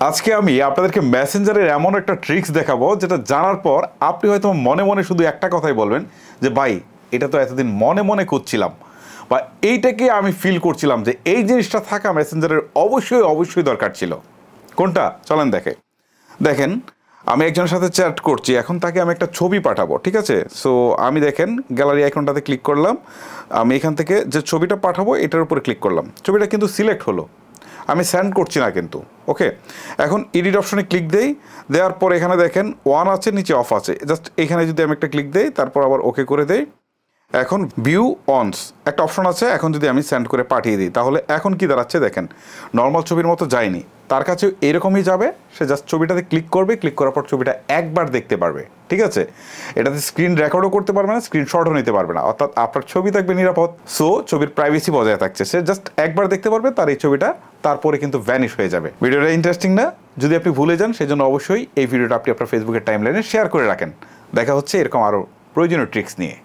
আজকে আমি আপনাদেরকে মেসেঞ্জারের এমন একটা ট্রিক্স দেখাবো যেটা জানার পর আপনি হয়তো মনে মনে শুধু একটা কথাই বলবেন যে ভাই এটা তো এতদিন মনে মনে করছিলাম বা এইটাকে আমি ফিল করছিলাম যে এই জিনিসটা থাকা মেসেঞ্জারের অবশ্যই অবশ্যই দরকার ছিল। কোনটা চলেন দেখেন আমি একজনের সাথে চ্যাট করছি, এখন তাকে আমি একটা ছবি পাঠাবো, ঠিক আছে? সো আমি দেখেন গ্যালারি আইকনটাতে ক্লিক করলাম, আমি এখান থেকে যে ছবিটা পাঠাবো এটার উপরে ক্লিক করলাম, ছবিটা কিন্তু সিলেক্ট হলো, আমি সেন্ড করছি না কিন্তু। ওকে, এখন এডিট অপশনে ক্লিক দেই, দেওয়ার পর এখানে দেখেন ওয়ান আছে, নিচে অফ আছে, জাস্ট এখানে যদি আমি একটা ক্লিক দেই তারপর আবার ওকে করে দেই, এখন ভিউ অনস একটা অপশন আছে, এখন যদি আমি সেন্ড করে পাঠিয়ে দিই তাহলে এখন কি দাঁড়াচ্ছে দেখেন, নর্মাল ছবির মতো যায়নি, তার কাছে এরকমই যাবে, সে জাস্ট ছবিটাতে ক্লিক করবে, ক্লিক করার পর ছবিটা একবার দেখতে পারবে, ঠিক আছে? এটাতে স্ক্রিন রেকর্ডও করতে পারবে না, স্ক্রিনশটও নিতে পারবে না, অর্থাৎ আপনার ছবি থাকবে নিরাপদ। সো ছবির প্রাইভেসি বজায় থাকছে, সে জাস্ট একবার দেখতে পারবে তার এই ছবিটা, তারপরে কিন্তু ভ্যানিশ হয়ে যাবে। ভিডিওটা ইন্টারেস্টিং না? যদি আপনি ভুলে যান সেজন্য অবশ্যই এই ভিডিওটা আপনি আপনার ফেসবুকের টাইমলাইনে শেয়ার করে রাখেন। দেখা হচ্ছে এরকম আরও প্রয়োজনীয় ট্রিক্স নিয়ে।